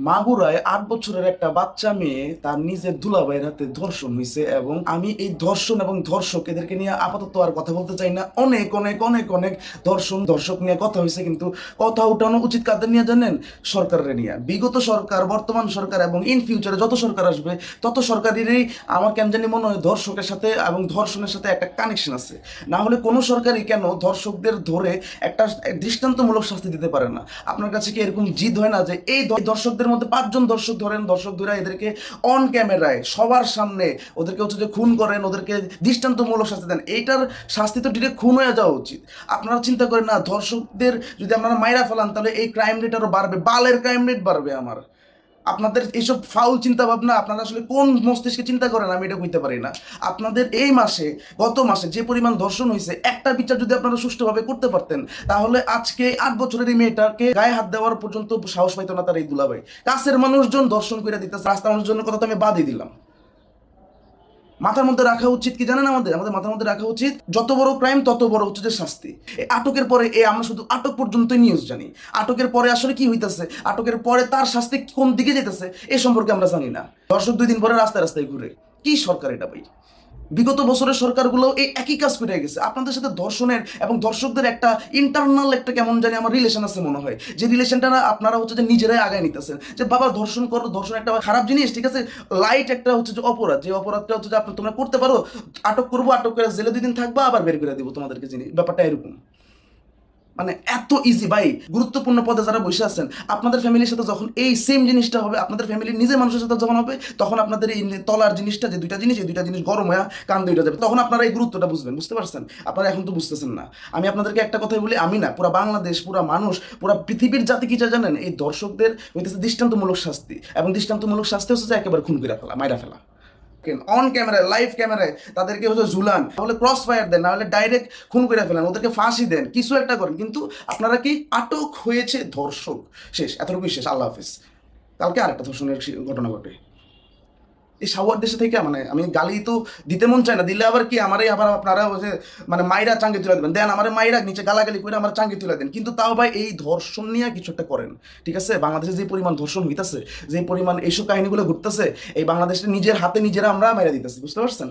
মাগুরায় ৮ বছরের একটা বাচ্চা মেয়ে তার নিজের দুলাভাইয়ের হাতে ধর্ষণ হয়েছে। এবং আমি এই ধর্ষণ এবং ধর্ষক এদেরকে নিয়ে আপাতত আর কথা বলতে চাই না। অনেক অনেক অনেক অনেক ধর্ষক নিয়ে কথা হয়েছে, কিন্তু কথা উঠানো উচিত কাদের নিয়ে জানেন? সরকারের নিয়ে। বিগত সরকার, বর্তমান সরকার এবং ইন ফিউচারে যত সরকার আসবে তত সরকারেরই আমার কেন জানি মনে হয় ধর্ষকের সাথে এবং ধর্ষণের সাথে একটা কানেকশন আছে। না হলে কোনো সরকারই কেন ধর্ষকদের ধরে একটা দৃষ্টান্তমূলক শাস্তি দিতে পারে না? আপনার কাছে কি এরকম জিদ হয় না যে এই দর্শকদের মধ্যে 5 জন দর্শক ধরেন, দর্শক ধরে এদেরকে অন ক্যামেরায় সবার সামনে ওদেরকে হচ্ছে যে খুন করেন, ওদেরকে দৃষ্টান্তমূলক শাস্তি দেন? এইটার শাস্তি তো ডিরেক্ট খুন হয়ে যাওয়া উচিত। আপনারা চিন্তা করেন না, ধর্ষকদের যদি আপনারা মাইরা ফেলান তাহলে এই ক্রাইম রেট আরো বাড়বে, বালের ক্রাইম রেট বাড়বে। আপনাদের এইসব ফাউল চিন্তা ভাবনা আপনারা আসলে কোন মস্তিষ্কে চিন্তা করেন আমি এটা বুঝতে পারি না। আপনাদের এই মাসে, গত মাসে যে পরিমাণ ধর্ষণ হয়েছে, একটা বিচার যদি আপনারা সুষ্ঠুভাবে করতে পারতেন তাহলে আজকে 8 বছরের এই মেয়েটাকে গায়ে হাত দেওয়ার পর্যন্ত সাহস পাইতো না তার এই দুলাভাই। কাছের মানুষজন ধর্ষণ করে দিতেছে, রাস্তার মানুষজনের কথা তো আমি বাদই দিলাম। মাথার মধ্যে রাখা উচিত কি জানেন? আমাদের আমাদের মাথার মধ্যে রাখা উচিত যত বড় ক্রাইম তত বড় হচ্ছে যে শাস্তি। এই আটকের পরে আমরা শুধু আটক পর্যন্তই নিউজ জানি, আটকের পরে আসলে কি হইতেছে, আটকের পরে তার শাস্তি কোন দিকে যেতেছে এ সম্পর্কে আমরা জানি না। দর্শক 2 দিন পরে রাস্তায় রাস্তায় ঘুরে। কি সরকার এটা ভাই? বিগত বছরের সরকারগুলো এই একই কাজ করে গেছে। আপনাদের সাথে ধর্ষণের এবং দর্শকদের একটা ইন্টারনাল একটা কেমন জানি আমার রিলেশন আছে মনে হয়, যে রিলেশনটা না আপনারা হচ্ছে যে নিজেরাই আগায় নিতেছেন। যে বাবা ধর্ষণ করো, ধর্ষণ একটা খারাপ জিনিস, ঠিক আছে, লাইট একটা হচ্ছে যে অপরাধ, যে অপরাধটা হচ্ছে যে আপনি তোমরা করতে পারো, আটক করবো, আটক করে জেলে 2 দিন থাকবা, আবার বের করে দিব তোমাদেরকে। জিনিস ব্যাপারটা এরকম। মানে এত ইজি ভাই। গুরুত্বপূর্ণ পদে যারা বসে আছেন, আপনাদের ফ্যামিলির সাথে যখন এই সেম জিনিসটা হবে, আপনাদের ফ্যামিলির নিজের মানুষের সাথে যখন হবে, তখন আপনাদের এই তলার জিনিসটা, যে এই 2টা জিনিস গরম হয়ে কান দুইটা যাবে, তখন আপনারা এই গুরুত্বটা বুঝবেন। বুঝতে পারছেন? আপনারা এখন তো বুঝতেছেন না। আমি আপনাদেরকে একটা কথাই বলি, আমি না, পুরা বাংলাদেশ, পুরা মানুষ, পুরা পৃথিবীর জাতি কি চায় জানেন? এই দর্শকদের হইতেছে দৃষ্টান্তমূলক শাস্তি, এবং দৃষ্টান্তমূলক শাস্তি হচ্ছে যে একেবারে খুন করে ফেলা, মাইরা ফেলা। অন ক্যামেরায়, লাইভ ক্যামেরায় তাদেরকে হচ্ছে ঝুলান, তাহলে ক্রস ফায়ার দেন, নাহলে ডাইরেক্ট খুন করে ফেলেন, ওদেরকে ফাঁসি দেন, কিছু একটা করেন। কিন্তু আপনারা কি, আটক হয়েছে ধর্ষক, শেষ, এতটুকুই শেষ, আল্লাহ হাফিজ। কালকে আরেকটা ধর্ষণের ঘটনা ঘটে এই সাওয়ার দেশে থেকে। মানে আমি গালি তো দিতে মন চায় না, দিলে আবার কি আমারই আবার আপনারা হচ্ছে মানে মাইরা চাঙ্গে তুলে দেবেন, দেন আমার মাইরা নিচে গালাগালি করে আমার চাঙ্গে তুলে দেন। কিন্তু তাও ভাই এই ধর্ষণ নিয়ে কিছু একটা করেন, ঠিক আছে? বাংলাদেশে যে পরিমাণ ধর্ষণ হইতেছে, যে পরিমাণ এইসব কাহিনীগুলো ঘটতেছে, এই বাংলাদেশে নিজের হাতে নিজেরা আমরা মাইরা দিতেছি। বুঝতে পারছেন?